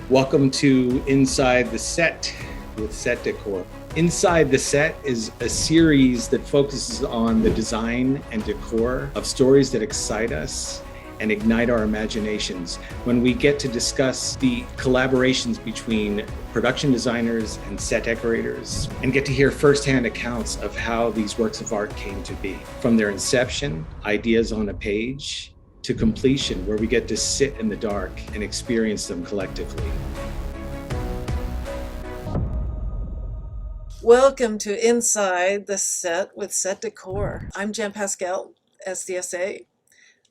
Welcome to Inside the Set with Set Decor. Inside the Set is a series that focuses on the design and decor of stories that excite us and ignite our imaginations when we get to discuss the collaborations between production designers and set decorators and get to hear firsthand accounts of how these works of art came to be. From their inception, ideas on a page, to completion, where we get to sit in the dark and experience them collectively. Welcome to Inside the Set with Set Decor. I'm Jen Pascale, SDSA,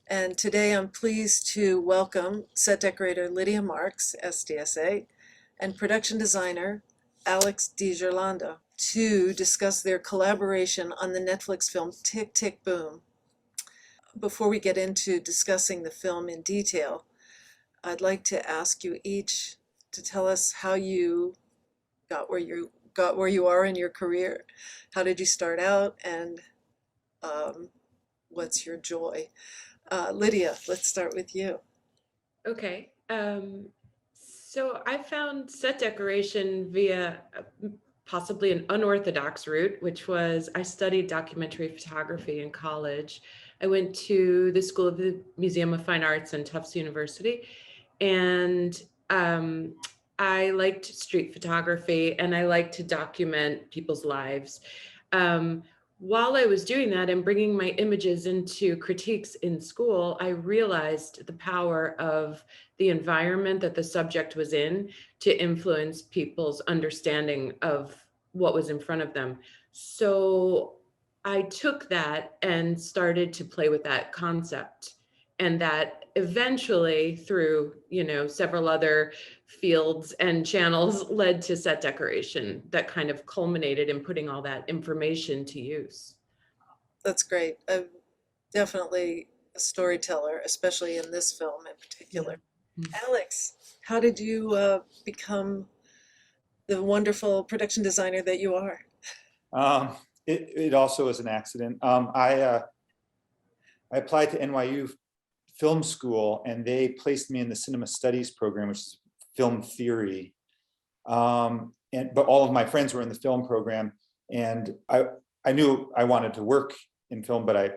and today I'm pleased to welcome set decorator Lydia Marks, SDSA, and production designer Alex DiGerlando to discuss their collaboration on the Netflix film Tick, Tick, Boom. Before we get into discussing the film in detail, I'd like to ask you each to tell us how you got where you are in your career. How did you start out, and what's your joy? Lydia, let's start with you. Okay. So I found set decoration via possibly an unorthodox route, which was I studied documentary photography in college. I went to the School of the Museum of Fine Arts and Tufts University, and I liked street photography and I liked to document people's lives. While I was doing that and bringing my images into critiques in school, I realized the power of the environment that the subject was in to influence people's understanding of what was in front of them. So I took that and started to play with that concept. And that eventually, through, several other fields and channels, led to set decoration that kind of culminated in putting all that information to use. That's great. I'm definitely a storyteller, especially in this film in particular. Yeah. Alex, how did you become the wonderful production designer that you are? It also was an accident. I applied to NYU film school and they placed me in the cinema studies program, which is film theory. But all of my friends were in the film program, and I knew I wanted to work in film, but I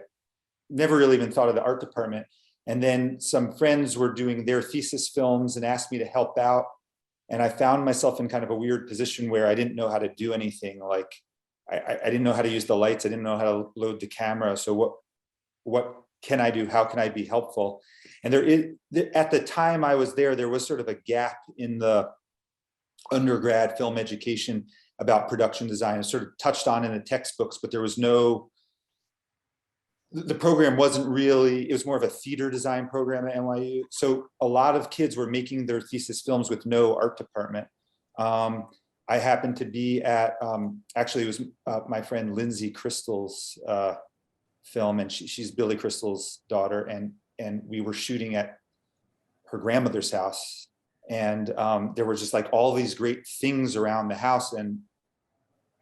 never really even thought of the art department. And then some friends were doing their thesis films and asked me to help out. And I found myself in kind of a weird position where I didn't know how to do anything. Like I didn't know how to use the lights. I didn't know how to load the camera. So what can I do? How can I be helpful? And at the time I was there was sort of a gap in the undergrad film education about production design. It sort of touched on in the textbooks, but there was the program wasn't really, it was more of a theater design program at NYU. So a lot of kids were making their thesis films with no art department. I happened to be at, actually it was my friend Lindsay Crystal's film, and she's Billy Crystal's daughter, and we were shooting at her grandmother's house, and there were just like all these great things around the house, and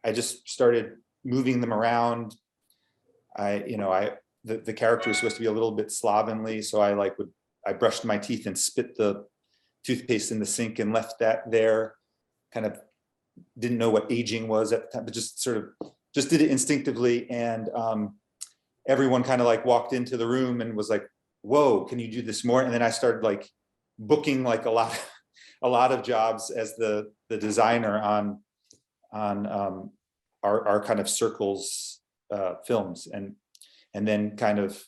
I just started moving them around. The character was supposed to be a little bit slovenly, so I brushed my teeth and spit the toothpaste in the sink and left that there. Kind of didn't know what aging was at the time, but just did it instinctively. And everyone kind of like walked into the room and was like, "Whoa, can you do this more?" And then I started like booking like a lot of jobs as the designer on our kind of circles films, and then kind of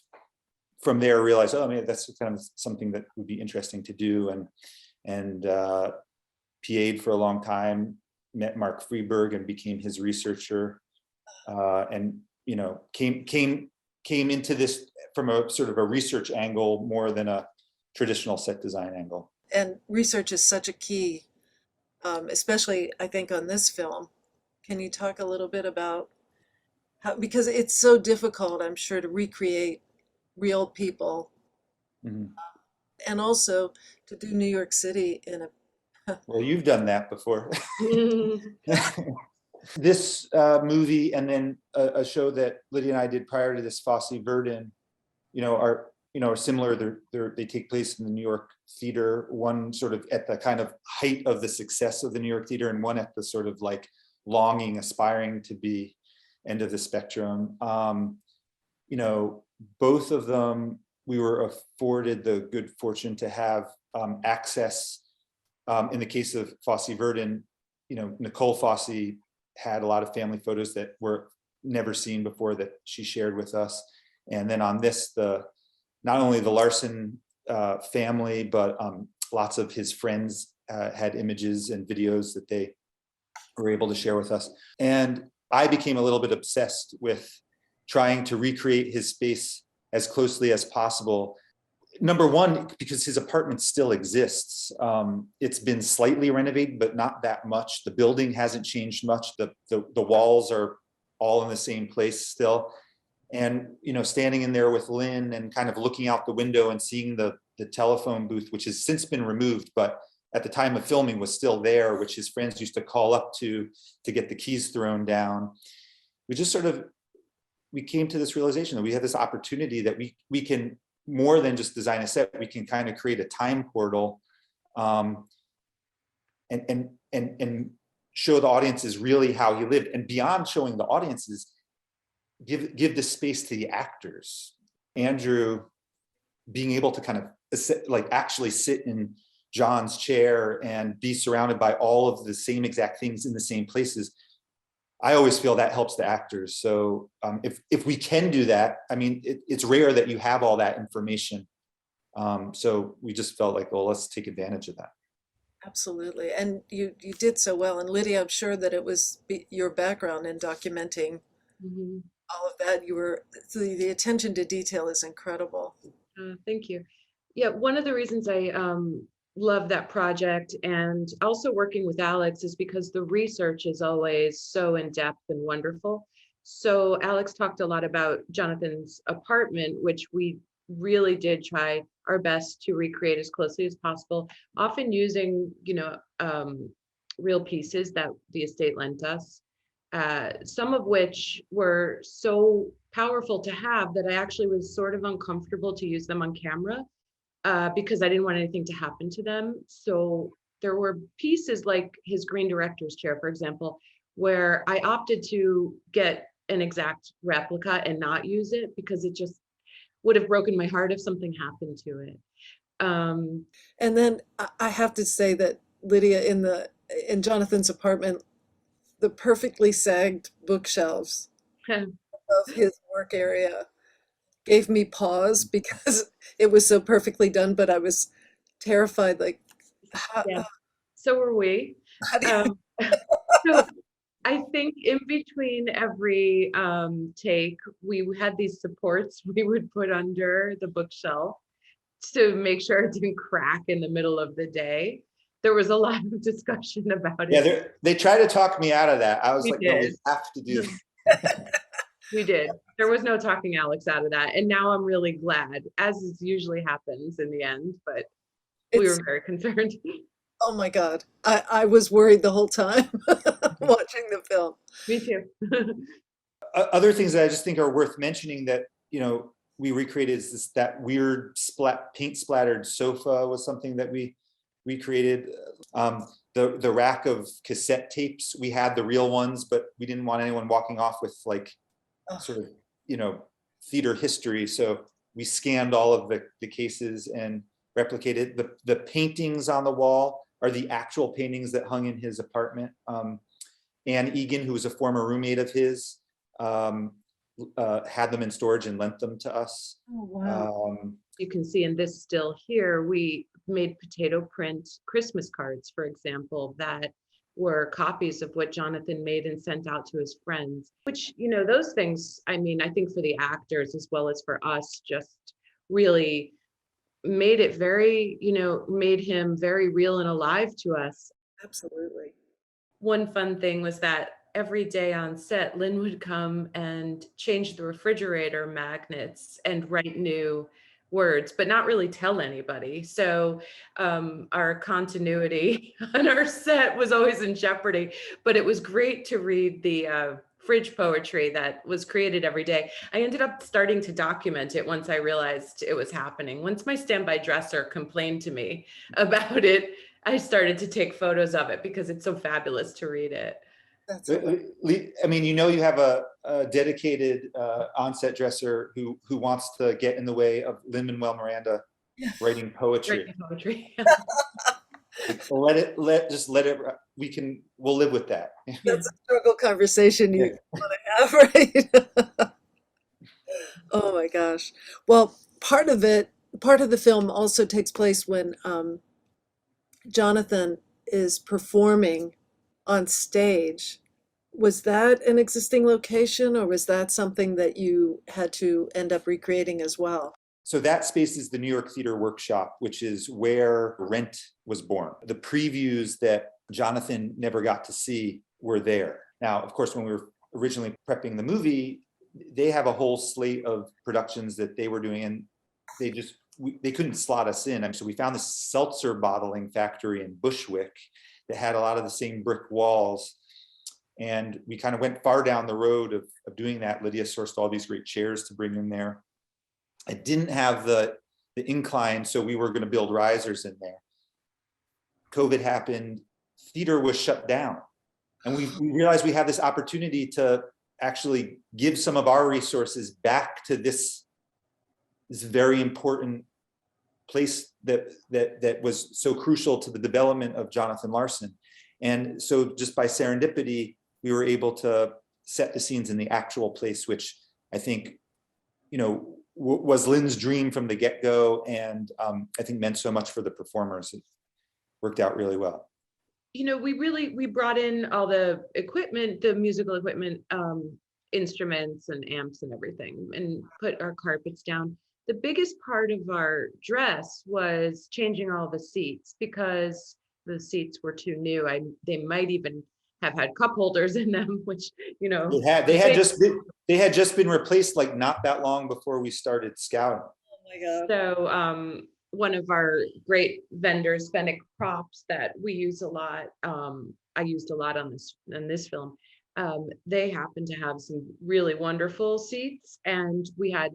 from there realized, oh man, that's kind of something that would be interesting to do, and PA'd for a long time, met Mark Freeberg and became his researcher, and came into this from a sort of a research angle more than a traditional set design angle. And research is such a key, especially I think on this film. Can you talk a little bit about how, because it's so difficult, I'm sure, to recreate real people, Mm-hmm. and also to do New York City in a Well, you've done that before. This movie, and then a show that Lydia and I did prior to this, Fosse Verdon, are are similar. They take place in the New York theater, one sort of at the kind of height of the success of the New York theater, and one at the sort of like longing, aspiring to be end of the spectrum. Both of them, we were afforded the good fortune to have access. In the case of Fosse Verdon, Nicole Fosse had a lot of family photos that were never seen before that she shared with us. And then on this, not only the Larsen family, but lots of his friends had images and videos that they were able to share with us. And I became a little bit obsessed with trying to recreate his space as closely as possible. Number one, because his apartment still exists. It's been slightly renovated, but not that much. The building hasn't changed much. The walls are all in the same place still. And, standing in there with Lynn and kind of looking out the window and seeing the telephone booth, which has since been removed, but at the time of filming was still there, which his friends used to call up to get the keys thrown down. We came to this realization that we had this opportunity that we can, more than just design a set, we can kind of create a time portal and show the audiences really how he lived. And beyond showing the audiences, give the space to the actors. Andrew being able to kind of actually sit in John's chair and be surrounded by all of the same exact things in the same places. I always feel that helps the actors. So if we can do that, it's rare that you have all that information. So we just felt like, well, let's take advantage of that. Absolutely. And you did so well. And Lydia, I'm sure that it was your background in documenting all of that. The attention to detail is incredible. Thank you. Yeah, one of the reasons I love that project and also working with Alex is because the research is always so in-depth and wonderful. So Alex talked a lot about Jonathan's apartment, which we really did try our best to recreate as closely as possible, often using, real pieces that the estate lent us, some of which were so powerful to have that I actually was sort of uncomfortable to use them on camera. Because I didn't want anything to happen to them. So there were pieces like his green director's chair, for example, where I opted to get an exact replica and not use it because it just would have broken my heart if something happened to it. And then I have to say that Lydia, in Jonathan's apartment, the perfectly sagged bookshelves of his work area gave me pause because it was so perfectly done, but I was terrified, like, yeah, so were we. So I think in between every take, we had these supports we would put under the bookshelf to make sure it didn't crack in the middle of the day. There was a lot of discussion about it. Yeah, they tried to talk me out of that. I was no, we have to do that. We did. There was no talking Alex out of that. And now I'm really glad, as usually happens in the end, but we were very concerned. Oh my God. I was worried the whole time watching the film. Me too. Other things that I just think are worth mentioning that, we recreated is that weird paint splattered sofa was something that we recreated. The rack of cassette tapes, we had the real ones, but we didn't want anyone walking off with sort of, theater history. So we scanned all of the cases and replicated. The paintings on the wall are the actual paintings that hung in his apartment. Anne Egan, who was a former roommate of his, had them in storage and lent them to us. Oh, wow. You can see in this still here, we made potato print Christmas cards, for example, that were copies of what Jonathan made and sent out to his friends, which, those things, I think for the actors as well as for us, just really made it very, made him very real and alive to us. Absolutely. One fun thing was that every day on set, Lynn would come and change the refrigerator magnets and write new words, but not really tell anybody. So our continuity on our set was always in jeopardy, but it was great to read the fridge poetry that was created every day. I ended up starting to document it once I realized it was happening. Once my standby dresser complained to me about it, I started to take photos of it because it's so fabulous to read it. That's I mean, you know, you have a dedicated on-set dresser who wants to get in the way of Lin-Manuel Miranda writing poetry. Writing poetry. Just let it. We'll live with that. that's a struggle conversation you Yeah. want to have, right? Oh my gosh. Well, part of the film also takes place when Jonathan is performing on stage. Was that an existing location, or was that something that you had to end up recreating as well? So that space is the New York Theater Workshop, which is where Rent was born. The previews that Jonathan never got to see were there. Now, of course, when we were originally prepping the movie, they have a whole slate of productions that they were doing, and they couldn't slot us in. So we found this seltzer bottling factory in Bushwick that had a lot of the same brick walls. And we kind of went far down the road of doing that. Lydia sourced all these great chairs to bring in there. I didn't have the incline, so we were going to build risers in there. COVID happened, theater was shut down. And we realized we have this opportunity to actually give some of our resources back to this very important place that was so crucial to the development of Jonathan Larson. And so just by serendipity, we were able to set the scenes in the actual place, which I think, you know, was Lynn's dream from the get-go, and I think meant so much for the performers. It worked out really well. You know, we brought in all the equipment, the musical equipment, instruments and amps and everything, and put our carpets down. The biggest part of our dress was changing all the seats, because the seats were too new. They might even have had cup holders in them, which, you know, they had just been replaced like not that long before we started scouting. Oh my God. So one of our great vendors, Fennec Props, that we use a lot, I used a lot on this film, they happen to have some really wonderful seats, and we had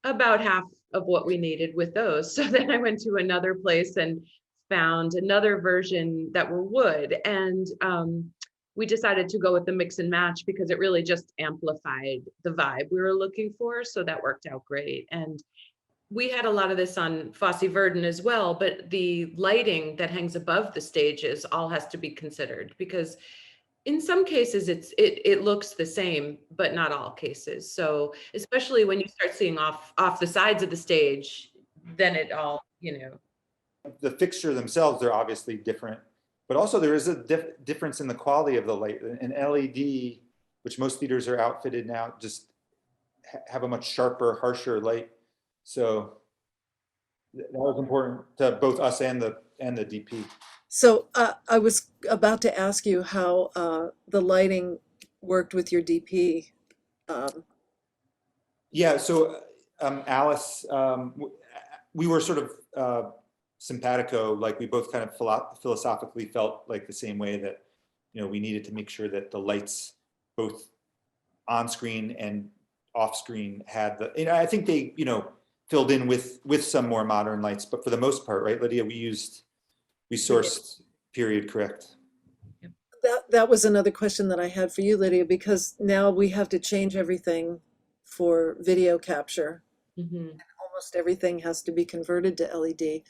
about half of what we needed with those. So then I went to another place and found another version that were wood, and we decided to go with the mix and match because it really just amplified the vibe we were looking for. So that worked out great. And we had a lot of this on Fosse Verdon as well, but the lighting that hangs above the stages all has to be considered, because in some cases it looks the same, but not all cases. So especially when you start seeing off the sides of the stage, then it all, you know. The fixture themselves, they're obviously different, but also there is a difference in the quality of the light. An LED, which most theaters are outfitted now, just have a much sharper, harsher light. So that was important to both us and the DP. So I was about to ask you how the lighting worked with your DP. Yeah, so Alice, we were sort of simpatico, like we both kind of philosophically felt like the same way, that, you know, we needed to make sure that the lights, both on screen and off screen, had the, you know, I think they, you know, filled in with some more modern lights, but for the most part, right, Lydia, we sourced period correct. That was another question that I had for you, Lydia, because now we have to change everything for video capture. Mm-hmm. Almost everything has to be converted to LED.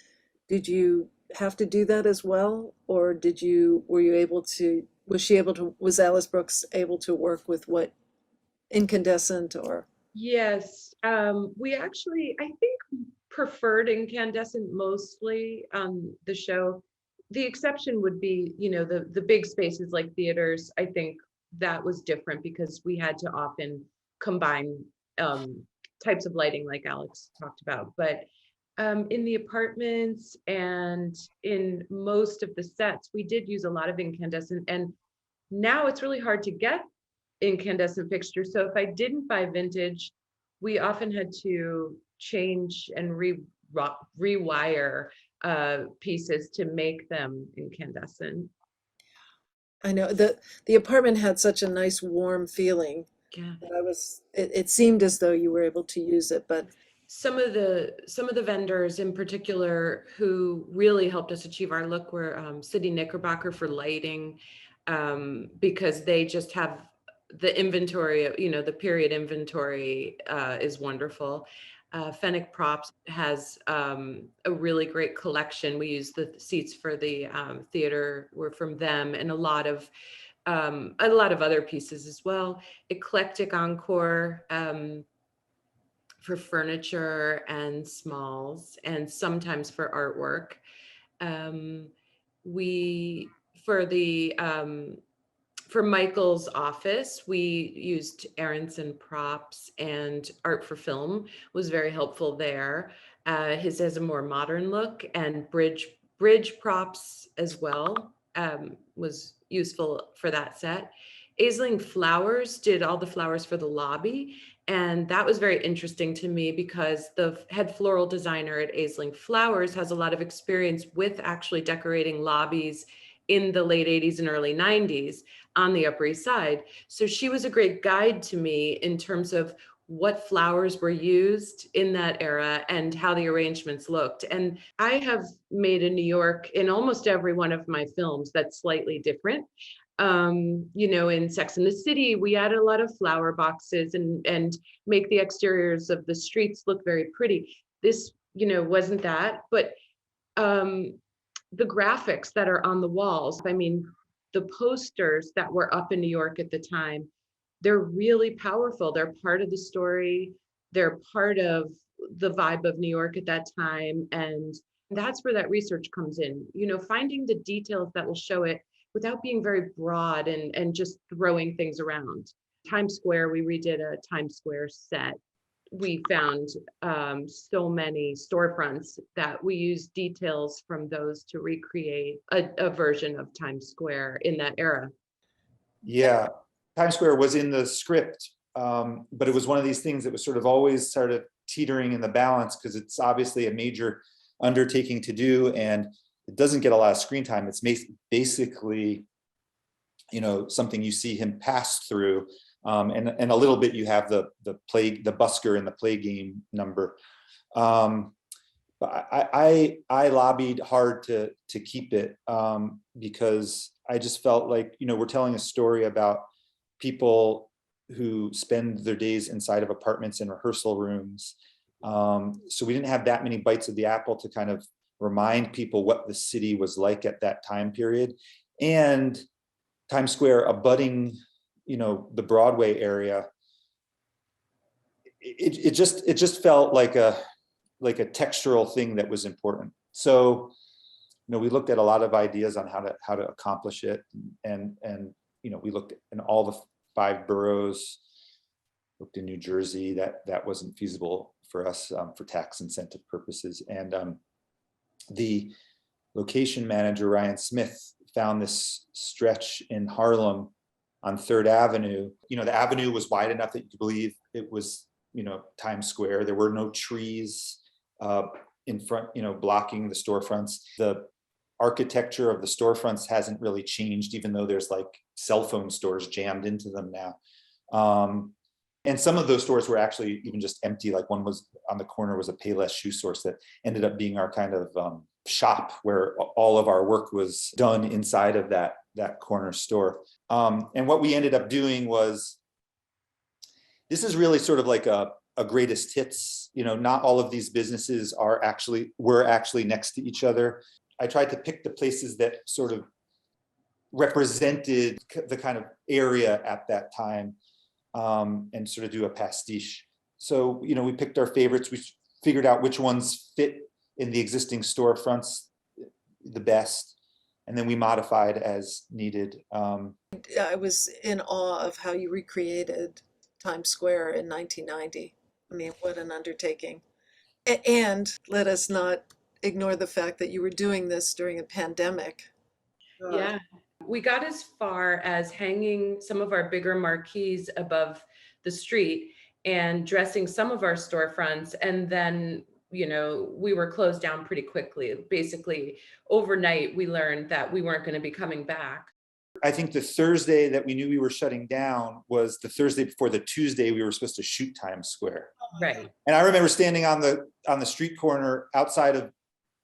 Did you have to do that as well, or was Alice Brooks able to work with what, incandescent or? Yes, we actually, I think, preferred incandescent mostly on the show. The exception would be, you know, the big spaces like theaters. I think that was different because we had to often combine types of lighting like Alex talked about. But in the apartments and in most of the sets, we did use a lot of incandescent, and now it's really hard to get incandescent fixtures. So if I didn't buy vintage, we often had to change and rewire pieces to make them incandescent. I know the apartment had such a nice warm feeling Yeah. that it seemed as though you were able to use it, but Some of the vendors in particular who really helped us achieve our look were City Knickerbocker for lighting, because they just have the inventory, the period inventory is wonderful. Fennec Props has a really great collection. We use the seats for the theater were from them, and a lot of other pieces as well. Eclectic Encore. For furniture and smalls, and sometimes for artwork. Um, we for the for Michael's office, we used Aronson Props, and Art for Film was very helpful there. His has a more modern look, and bridge props as well was useful for that set. Aisling Flowers did all the flowers for the lobby, and that was very interesting to me because the head floral designer at Aisling Flowers has a lot of experience with actually decorating lobbies in the late 80s and early 90s on the Upper East Side. So she was a great guide to me in terms of what flowers were used in that era and how the arrangements looked. And I have made a New York in almost every one of my films that's slightly different. In Sex and the City, we added a lot of flower boxes and make the exteriors of the streets look very pretty. This, wasn't that, but the graphics that are on the walls, I mean, the posters that were up in New York at the time, they're really powerful. They're part of the story. They're part of the vibe of New York at that time. And that's where that research comes in, finding the details that will show it without being very broad and just throwing things around. Times Square, we redid a Times Square set. We found so many storefronts that we used details from those to recreate a version of Times Square in that era. Yeah, Times Square was in the script, but it was one of these things that was sort of always sort of teetering in the balance because it's obviously a major undertaking to do, and it doesn't get a lot of screen time. It's basically, something you see him pass through, and a little bit you have the busker in the play game number. But I lobbied hard to keep it because I just felt like, we're telling a story about people who spend their days inside of apartments and rehearsal rooms. So we didn't have that many bites of the apple to kind of remind people what the city was like at that time period. And Times Square abutting, the Broadway area, it just felt like a textural thing that was important. So, we looked at a lot of ideas on how to accomplish it, and we looked in all the 5 boroughs, looked in New Jersey, that wasn't feasible for us for tax incentive purposes, and the location manager Ryan Smith found this stretch in Harlem on 3rd Avenue. The avenue was wide enough that you could believe it was Times Square. There were no trees in front, blocking the storefronts. The architecture of the storefronts hasn't really changed, even though there's like cell phone stores jammed into them now. And some of those stores were actually even just empty. Like one was on the corner was a Payless shoe source that ended up being our kind of shop where all of our work was done inside of that corner store. And what we ended up doing was, this is really sort of like a greatest hits. Not all of these businesses were actually next to each other. I tried to pick the places that sort of represented the kind of area at that time, and sort of do a pastiche. So, we picked our favorites. We figured out which ones fit in the existing storefronts the best, and then we modified as needed. I was in awe of how you recreated Times Square in 1990. I mean, what an undertaking. And let us not ignore the fact that you were doing this during a pandemic. Yeah, we got as far as hanging some of our bigger marquees above the street and dressing some of our storefronts. And then, we were closed down pretty quickly. Basically, overnight, we learned that we weren't going to be coming back. I think the Thursday that we knew we were shutting down was the Thursday before the Tuesday we were supposed to shoot Times Square. Right. And I remember standing on the street corner outside of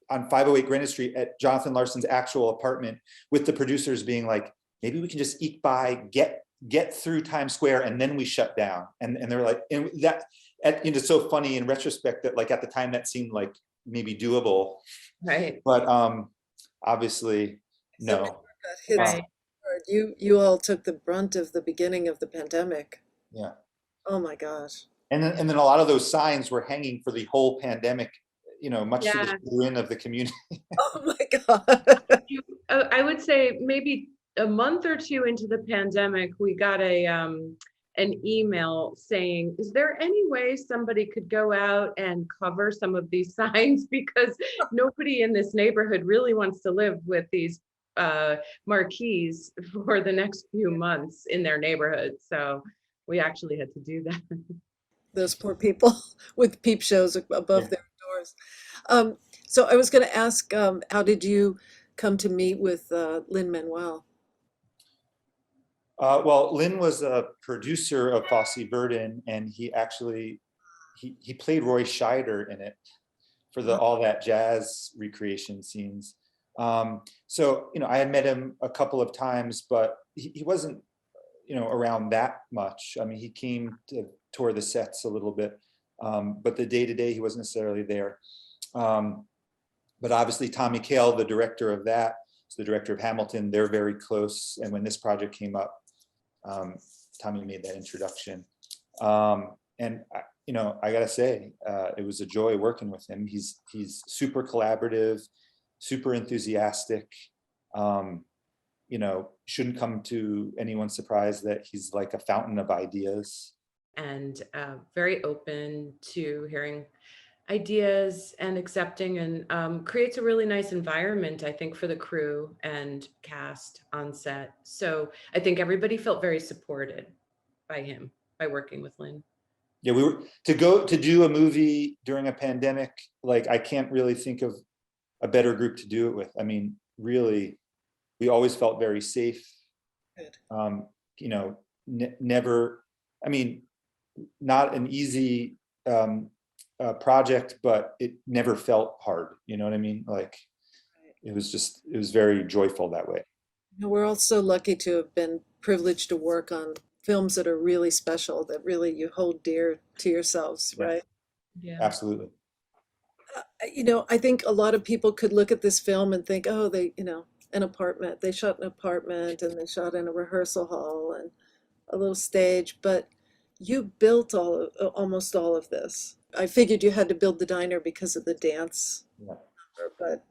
on 508 Greenwich Street at Jonathan Larson's actual apartment with the producers being like, maybe we can just eke by, get through Times Square, and then we shut down. And they're like, and that, it's so funny in retrospect that like at the time that seemed like maybe doable, Right. but obviously no. Got hit Right. so hard. You all took the brunt of the beginning of the pandemic. Yeah. Oh my gosh. And then a lot of those signs were hanging for the whole pandemic, much to the Yeah. chagrin of the community. Oh my God. I would say maybe a month or two into the pandemic, we got an email saying, is there any way somebody could go out and cover some of these signs? Because nobody in this neighborhood really wants to live with these marquees for the next few months in their neighborhood. So we actually had to do that. Those poor people with peep shows above Yeah. their doors. So I was going to ask, how did you come to meet with Lin-Manuel? Well, Lynn was a producer of Fosse Verdon, and he actually he played Roy Scheider in it for the all that jazz recreation scenes. So I had met him a couple of times, but he wasn't around that much. I mean, he came to tour the sets a little bit, but the day-to-day he wasn't necessarily there. But obviously Tommy Kail, the director of that, is the director of Hamilton. They're very close, and when this project came up, Tommy made that introduction. And I gotta say, it was a joy working with him. He's super collaborative, super enthusiastic. Shouldn't come to anyone's surprise that he's like a fountain of ideas. And very open to hearing ideas and accepting, and creates a really nice environment, I think, for the crew and cast on set. So I think everybody felt very supported by him, by working with Lynn. Yeah, we were to do a movie during a pandemic. Like, I can't really think of a better group to do it with. I mean, really, we always felt very safe. Good. Never, I mean, not an easy project, but it never felt hard. You know what I mean? Like, it was very joyful that way. We're all so lucky to have been privileged to work on films that are really special, that really you hold dear to yourselves, Yeah. right? Yeah. Absolutely. I think a lot of people could look at this film and think, oh, an apartment. They shot an apartment and they shot in a rehearsal hall and a little stage, but you built almost all of this. I figured you had to build the diner because of the dance Yeah. number, but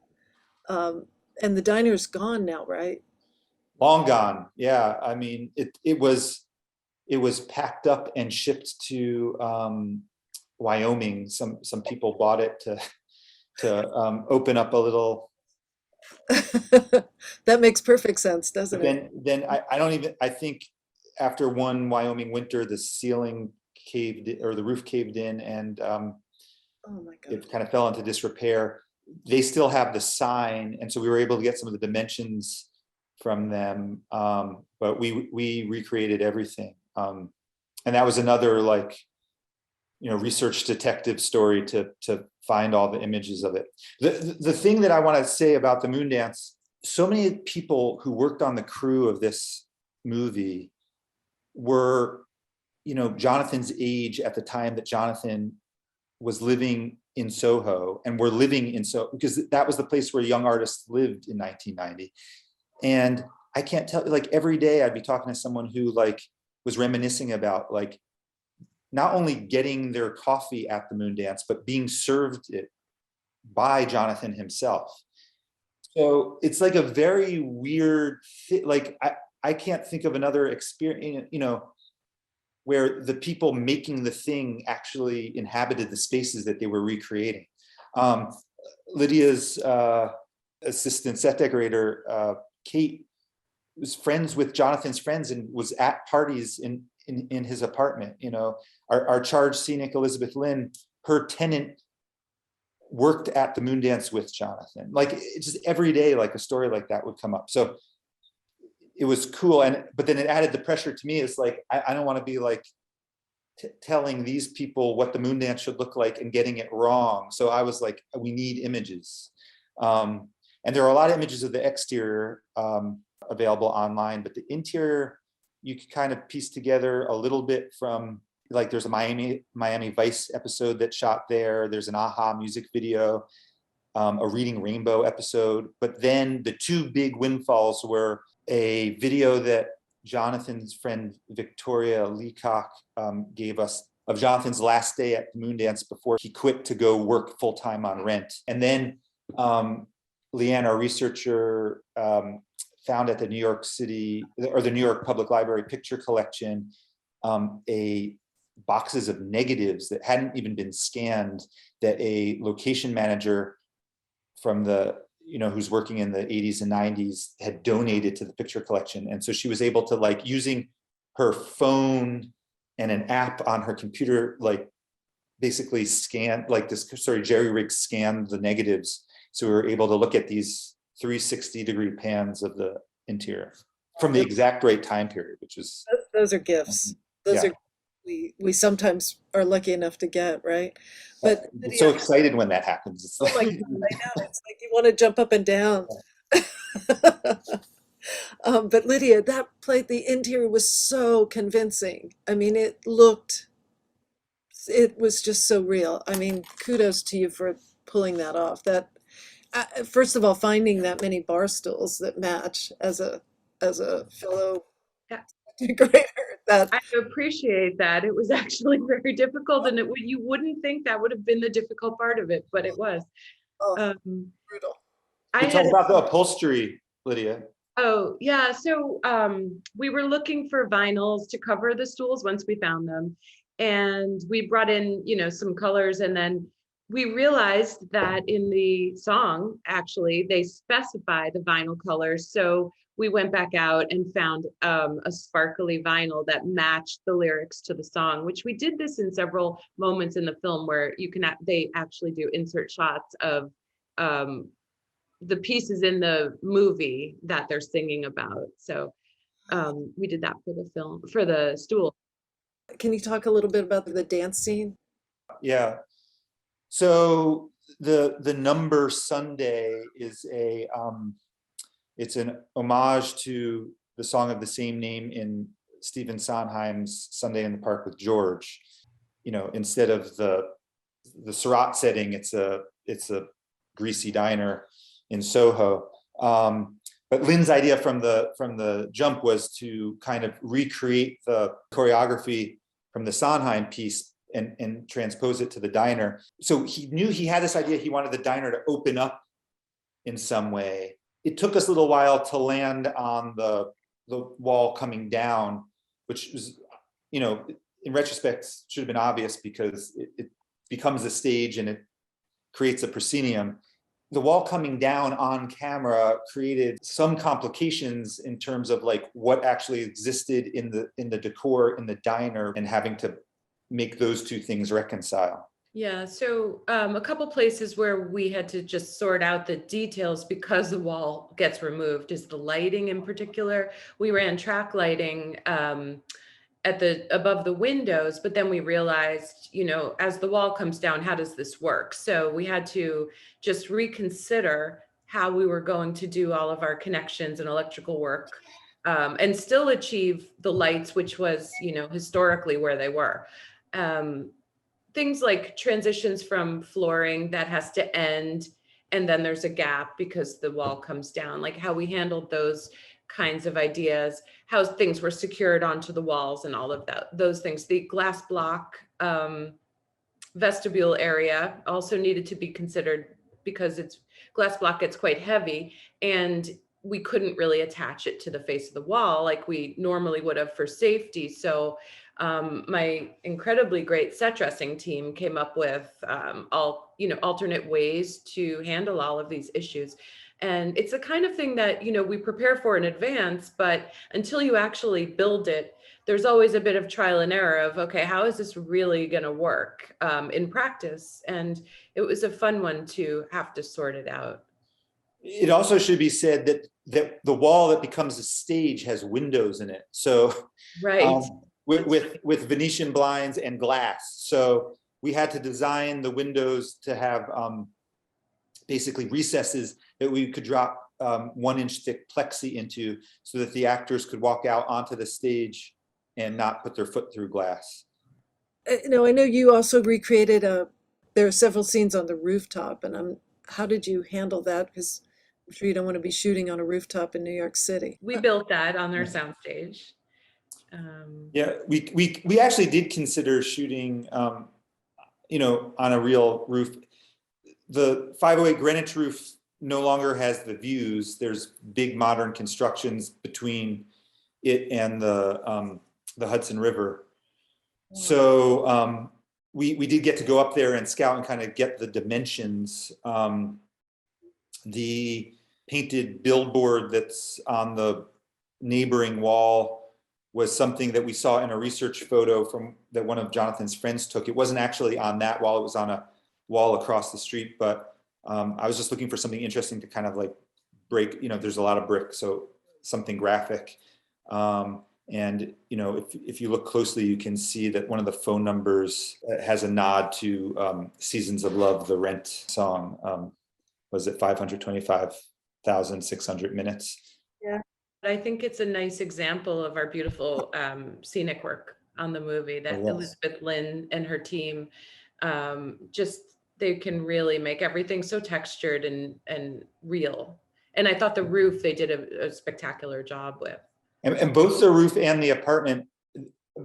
and the diner's gone now, right? Long gone. Yeah. I mean, it was packed up and shipped to Wyoming. Some people bought it to open up a little. That makes perfect sense, doesn't But it? then I think after one Wyoming winter, the ceiling caved or the roof caved in, and Oh my God. it kind of fell into disrepair. They still have the sign, and so we were able to get some of the dimensions from them, but we recreated everything, and that was another research detective story to find all the images of it. The thing that I want to say about the Moondance, so many people who worked on the crew of this movie were Jonathan's age at the time that Jonathan was living in Soho, and were living in Soho because that was the place where young artists lived in 1990. And I can't tell, every day I'd be talking to someone who was reminiscing about not only getting their coffee at the Moondance, but being served it by Jonathan himself. So it's a very weird I can't think of another experience, where the people making the thing actually inhabited the spaces that they were recreating. Lydia's assistant set decorator, Kate, was friends with Jonathan's friends and was at parties in his apartment. Our charge scenic Elizabeth Lynn, her tenant worked at the Moondance with Jonathan. It's just every day, a story like that would come up. So it was cool. But then it added the pressure to me. It's like, I don't want to be like telling these people what the Moondance should look like and getting it wrong. So I was like, we need images. And there are a lot of images of the exterior available online, but the interior, you can kind of piece together a little bit from, like, there's a Miami Vice episode that shot there. There's an Aha music video, a Reading Rainbow episode. But then the two big windfalls were a video that Jonathan's friend Victoria Leacock gave us of Jonathan's last day at Moondance before he quit to go work full-time on Rent. And then Leanne, our researcher, found at the New York City, or the New York Public Library picture collection, boxes of negatives that hadn't even been scanned, that a location manager from who's working in the 80s and 90s had donated to the picture collection. And so she was able to, like, using her phone and an app on her computer, like, basically scan, like this sort of jerry-rig scanned the negatives. So we were able to look at these 360-degree pans of the interior from the exact right time period, which is... Those are gifts. Those yeah. are we sometimes are lucky enough to get, right? But I'm so excited when that happens. It's like, oh my God, I know, it's like you want to jump up and down. But Lydia, that plate, the interior was so convincing. I mean, it was just so real. I mean, kudos to you for pulling that off. That first of all, finding that many bar stools that match as a fellow decorator. That I appreciate that. It was actually very difficult, and you wouldn't think that would have been the difficult part of it, but it was. brutal. talk about the upholstery, Lydia. Oh, yeah. So we were looking for vinyls to cover the stools once we found them. And we brought in, some colors, and then we realized that in the song, actually, they specify the vinyl colors. So we went back out and found a sparkly vinyl that matched the lyrics to the song, which we did this in several moments in the film where they actually do insert shots of the pieces in the movie that they're singing about. So we did that for the film, for the stool. Can you talk a little bit about the dance scene? Yeah. So the number Sunday is it's an homage to the song of the same name in Stephen Sondheim's Sunday in the Park with George. Instead of the Surratt setting, it's a greasy diner in Soho. But Lynn's idea from the jump was to kind of recreate the choreography from the Sondheim piece and transpose it to the diner. So he knew he had this idea. He wanted the diner to open up in some way. It took us a little while to land on the wall coming down, which was, in retrospect, should have been obvious because it becomes a stage and it creates a proscenium. The wall coming down on camera created some complications in terms of like what actually existed in the decor in the diner and having to make those two things reconcile. Yeah, so a couple places where we had to just sort out the details because the wall gets removed is the lighting in particular. We ran track lighting above the windows, but then we realized, as the wall comes down, how does this work? So we had to just reconsider how we were going to do all of our connections and electrical work and still achieve the lights, which was, historically where they were. Things like transitions from flooring that has to end, and then there's a gap because the wall comes down, like how we handled those kinds of ideas, how things were secured onto the walls and all of those things. The glass block vestibule area also needed to be considered because glass block gets quite heavy, and we couldn't really attach it to the face of the wall like we normally would have for safety. So my incredibly great set dressing team came up with alternate ways to handle all of these issues. And it's the kind of thing that, we prepare for in advance, but until you actually build it, there's always a bit of trial and error of, okay, how is this really going to work in practice? And it was a fun one to have to sort it out. It also should be said that the wall that becomes a stage has windows in it. So Right. with Venetian blinds and glass. So we had to design the windows to have basically recesses that we could drop 1-inch thick plexi into, so that the actors could walk out onto the stage and not put their foot through glass. I know you also recreated there are several scenes on the rooftop, and how did you handle that? Because I'm sure you don't want to be shooting on a rooftop in New York City. We built that on our soundstage. Yeah, we actually did consider shooting, on a real roof. The 508 Greenwich roof no longer has the views. There's big modern constructions between it and the Hudson River. So we did get to go up there and scout and kind of get the dimensions. The painted billboard that's on the neighboring wall was something that we saw in a research photo that one of Jonathan's friends took. It wasn't actually on that wall, it was on a wall across the street, but I was just looking for something interesting to kind of like break, there's a lot of brick, so something graphic. And if you look closely, you can see that one of the phone numbers has a nod to Seasons of Love, the Rent song. Was it 525,600 minutes? Yeah. I think it's a nice example of our beautiful scenic work on the movie that Elizabeth Lynn and her team they can really make everything so textured and real. And I thought the roof they did a spectacular job with. And both the roof and the apartment,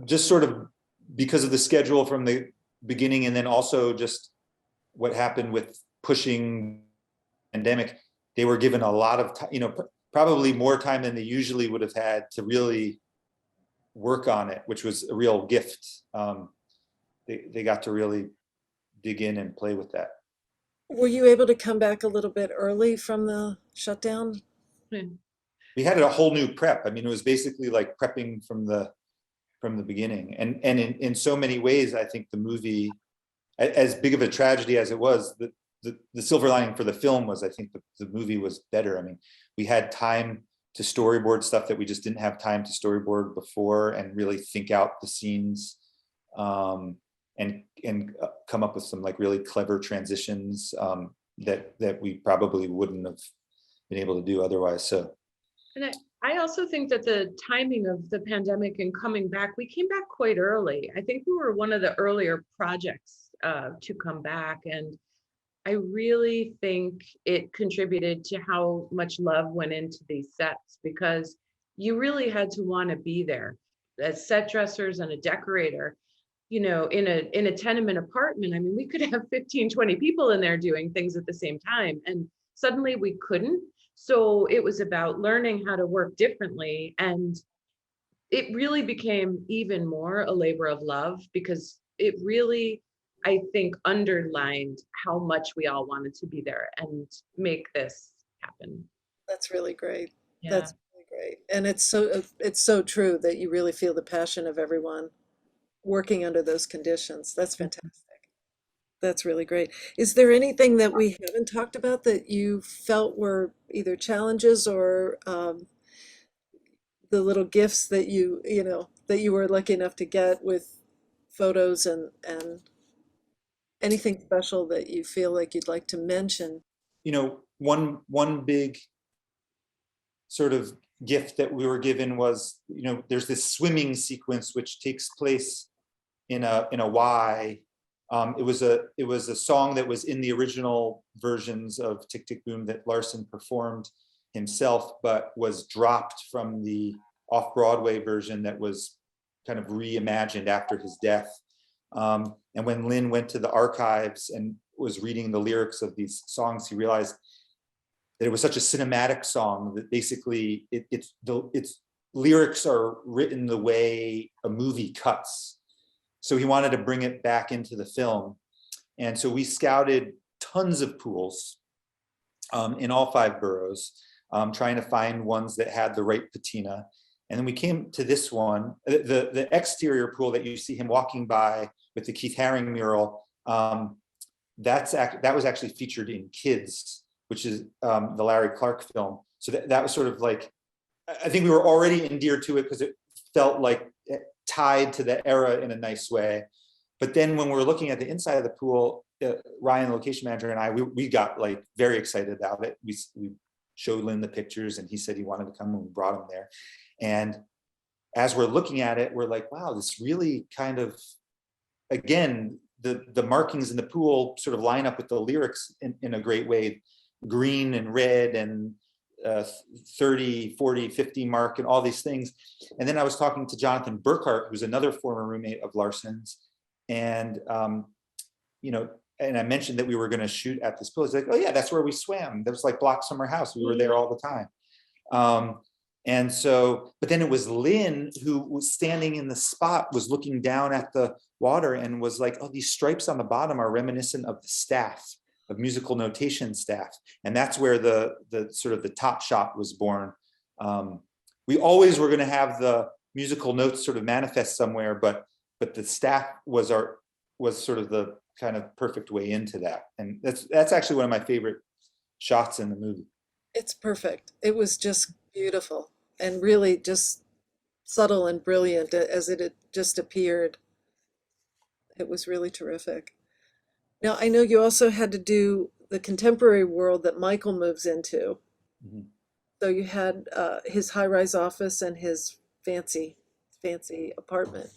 just sort of because of the schedule from the beginning, and then also just what happened with pushing pandemic, they were given a lot of time, probably more time than they usually would have had to really work on it, which was a real gift. They got to really dig in and play with that. Were you able to come back a little bit early from the shutdown? We had a whole new prep. I mean, it was basically like prepping from the beginning. And in so many ways, I think the movie, as big of a tragedy as it was, the silver lining for the film was, I think the movie was better. I mean, we had time to storyboard stuff that we just didn't have time to storyboard before, and really think out the scenes, and come up with some like really clever transitions that we probably wouldn't have been able to do otherwise. So. And I also think that the timing of the pandemic and coming back, we came back quite early. I think we were one of the earlier projects to come back. And I really think it contributed to how much love went into these sets, because you really had to want to be there as set dressers and a decorator. In a tenement apartment, I mean, we could have 15, 20 people in there doing things at the same time. And suddenly we couldn't. So it was about learning how to work differently. And it really became even more a labor of love, because it really, I think, underlined how much we all wanted to be there and make this happen. That's really great. Yeah. That's really great. And it's so true that you really feel the passion of everyone working under those conditions. That's fantastic. That's really great. Is there anything that we haven't talked about that you felt were either challenges or the little gifts that that you were lucky enough to get with photos and anything special that you feel like you'd like to mention? One big sort of gift that we were given was, there's this swimming sequence which takes place in a Y. It was a song that was in the original versions of Tick, Tick, Boom that Larsen performed himself, but was dropped from the off-Broadway version that was kind of reimagined after his death. And when Lynn went to the archives and was reading the lyrics of these songs, he realized that it was such a cinematic song that basically its lyrics are written the way a movie cuts. So he wanted to bring it back into the film. And so we scouted tons of pools in all 5 boroughs, trying to find ones that had the right patina. And then we came to this one, the exterior pool that you see him walking by with the Keith Haring mural. That was actually featured in Kids, which is the Larry Clark film. So that was sort of like, I think we were already endeared to it because it felt like tied to the era in a nice way. But then when we were looking at the inside of the pool, Ryan, the location manager, and I, we got like very excited about it. We showed Lynn the pictures and he said he wanted to come and we brought him there. And as we're looking at it, we're like, wow, this really kind of, again, the markings in the pool sort of line up with the lyrics in a great way. Green and red and 30, 40, 50 mark and all these things. And then I was talking to Jonathan Burkhart, who's another former roommate of Larsen's. And, you know, and I mentioned that we were going to shoot at this pool. He's like, oh yeah, that's where we swam. That was like Block Summer House. We were there all the time. And so, but then it was Lynn who was standing in the spot, was looking down at the water and was like, oh, these stripes on the bottom are reminiscent of the staff, of musical notation staff. And that's where the sort of the top shot was born. We always were going to have the musical notes sort of manifest somewhere, but the staff was sort of the kind of perfect way into that. And that's actually one of my favorite shots in the movie. It's perfect. It was just beautiful and really just subtle and brilliant as it had just appeared. It was really terrific. Now, I know you also had to do the contemporary world that Michael moves into. Mm-hmm. So you had his high-rise office and his fancy apartment.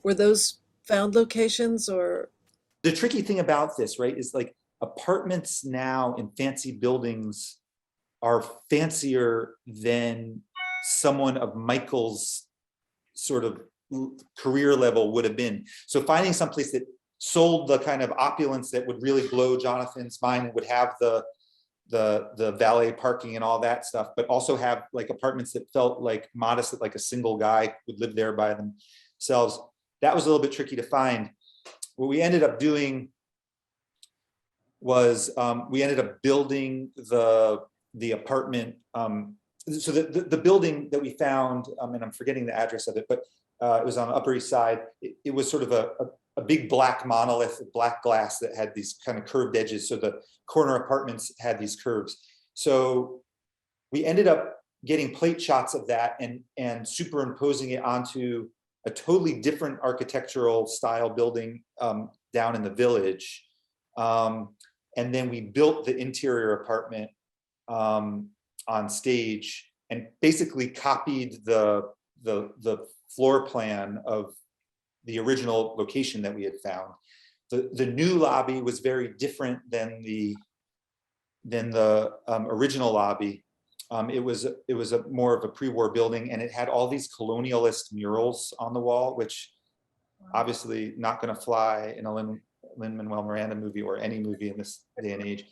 Were those found locations or? The tricky thing about this, right, is like apartments now in fancy buildings are fancier than someone of Michael's sort of career level would have been. So finding someplace that sold the kind of opulence that would really blow Jonathan's mind and would have the valet parking and all that stuff, but also have like apartments that felt like modest, that like a single guy would live there by themselves. That was a little bit tricky to find. What we ended up doing was we ended up building the apartment. So the building that we found, and I'm forgetting the address of it, but it was on the Upper East Side. It was sort of a big black monolith of black glass that had these kind of curved edges. So the corner apartments had these curves. So we ended up getting plate shots of that and superimposing it onto a totally different architectural style building down in the Village. And then we built the interior apartment on stage and basically copied the floor plan of the original location that we had found. The new lobby was very different than the original lobby. It was more of a pre-war building, and it had all these colonialist murals on the wall, which obviously not going to fly in a Lin-Manuel Miranda movie or any movie in this day and age.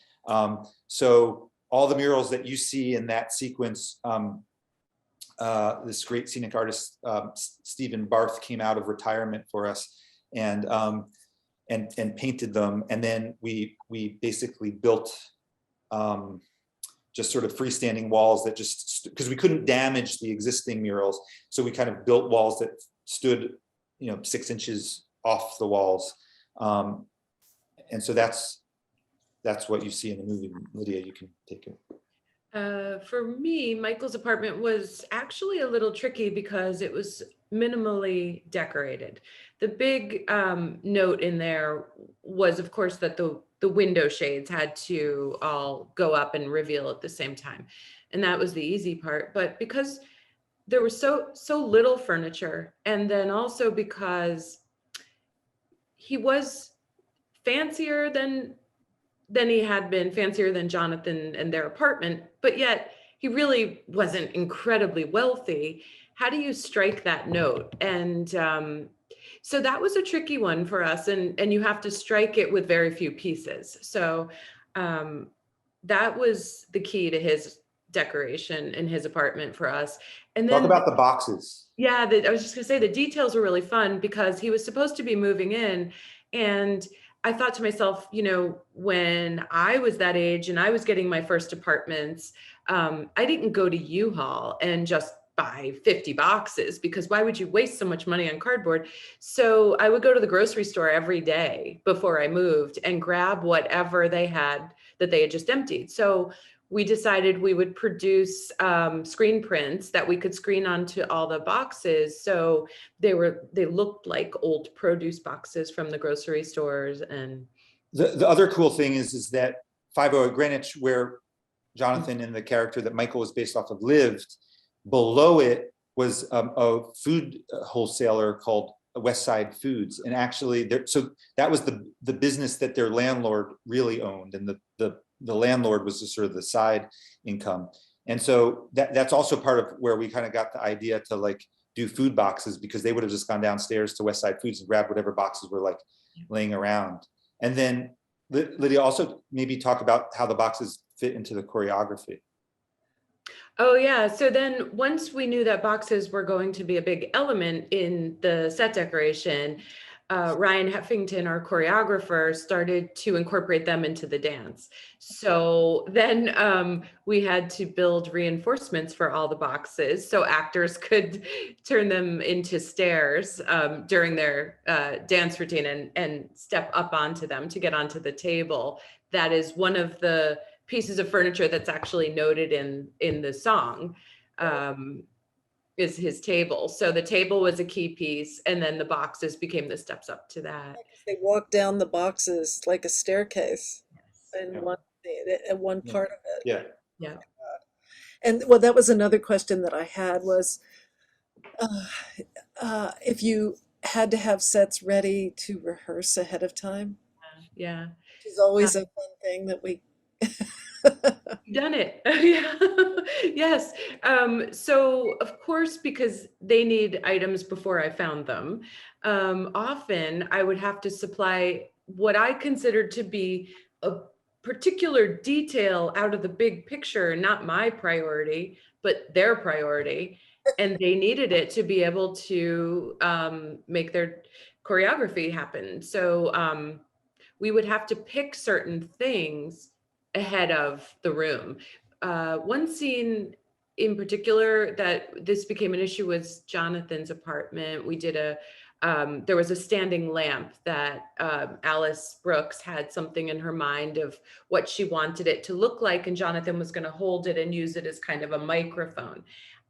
So all the murals that you see in that sequence, this great scenic artist, Stephen Barth, came out of retirement for us and painted them. And then we basically built just sort of freestanding walls that just, because we couldn't damage the existing murals. So we kind of built walls that stood, 6 inches off the walls. And so that's what you see in the movie. Lydia, you can take it. For me, Michael's apartment was actually a little tricky because it was minimally decorated. The big note in there was, of course, that the window shades had to all go up and reveal at the same time. And that was the easy part. But because there was so little furniture, and then also because he was fancier than he had been, fancier than Jonathan and their apartment, but yet he really wasn't incredibly wealthy. How do you strike that note? And so that was a tricky one for us, and you have to strike it with very few pieces. So that was the key to his decoration in his apartment for us. And then talk about the boxes. Yeah, I was just gonna say the details were really fun because he was supposed to be moving in, and I thought to myself, when I was that age and I was getting my first apartments, I didn't go to U-Haul and just buy 50 boxes, because why would you waste so much money on cardboard? So I would go to the grocery store every day before I moved and grab whatever they had that they had just emptied. So we decided we would produce screen prints that we could screen onto all the boxes. So they looked like old produce boxes from the grocery stores. And the other cool thing is that 508 Greenwich, where Jonathan and the character that Michael was based off of lived, below it was a food wholesaler called West Side Foods. And actually, so that was the business that their landlord really owned. And the landlord was the sort of the side income. And so that's also part of where we kind of got the idea to like do food boxes, because they would have just gone downstairs to West Side Foods and grabbed whatever boxes were like laying around. And then Lydia, also maybe talk about how the boxes fit into the choreography. Oh yeah, so then once we knew that boxes were going to be a big element in the set decoration, Ryan Heffington, our choreographer, started to incorporate them into the dance. So then we had to build reinforcements for all the boxes so actors could turn them into stairs during their dance routine and step up onto them to get onto the table. That is one of the pieces of furniture that's actually noted in the song. Is his table. So the table was a key piece, and then the boxes became the steps up to that. They walk down the boxes like a staircase in Yeah. one part of it. Yeah. Yeah. And well, that was another question that I had was, if you had to have sets ready to rehearse ahead of time, Yeah. which is always a fun thing that we Done it. Yeah. Yes. So of course, because they need items before I found them, often I would have to supply what I considered to be a particular detail out of the big picture, not my priority, but their priority. And they needed it to be able to make their choreography happen. So we would have to pick certain things ahead of the room. One scene in particular that this became an issue was Jonathan's apartment. We did there was a standing lamp that Alice Brooks had something in her mind of what she wanted it to look like, and Jonathan was going to hold it and use it as kind of a microphone.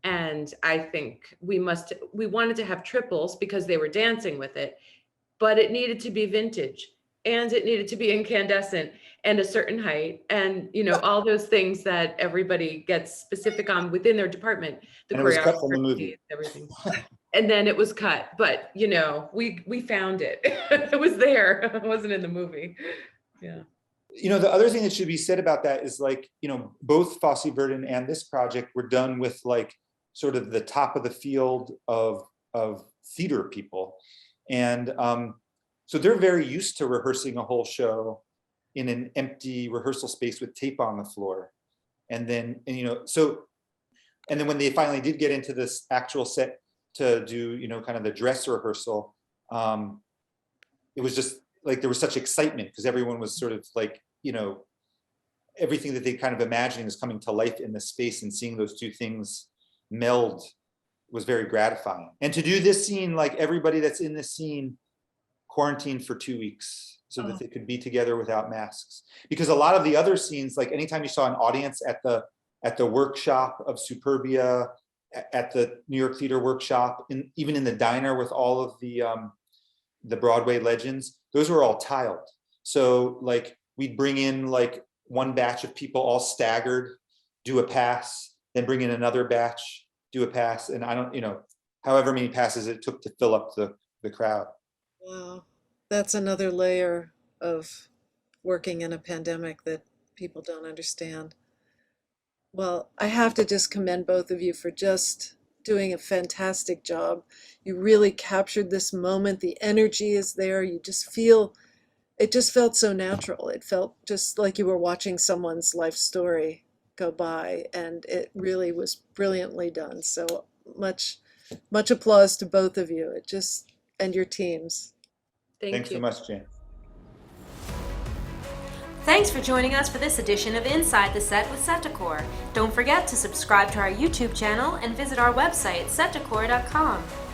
And I think we wanted to have triples because they were dancing with it, but it needed to be vintage. And it needed to be incandescent and a certain height, and all those things that everybody gets specific on within their department. The And it was cut from the movie. Everything, and then it was cut. But we found it. It was there. It wasn't in the movie. Yeah. The other thing that should be said about that is like both Fosse Verdon and this project were done with like sort of the top of the field of theater people, and so they're very used to rehearsing a whole show in an empty rehearsal space with tape on the floor. And then, and then when they finally did get into this actual set to do, kind of the dress rehearsal, it was just like, there was such excitement because everyone was sort of like, everything that they kind of imagining is coming to life in the space, and seeing those two things meld was very gratifying. And to do this scene, like everybody that's in this scene quarantined for 2 weeks so that they could be together without masks. Because a lot of the other scenes, like anytime you saw an audience at the workshop of Superbia, at the New York Theater Workshop, and even in the diner with all of the Broadway legends, those were all tiled. So like we'd bring in like one batch of people all staggered, do a pass, then bring in another batch, do a pass, and I don't, however many passes it took to fill up the crowd. Wow, that's another layer of working in a pandemic that people don't understand. Well, I have to just commend both of you for just doing a fantastic job. You really captured this moment. The energy is there. You just feel, it just felt so natural. It felt just like you were watching someone's life story go by, and it really was brilliantly done. So much applause to both of you. And your teams. Thanks so much, Jane. Thanks for joining us for this edition of Inside the Set with Set Decor. Don't forget to subscribe to our YouTube channel and visit our website, setdecor.com.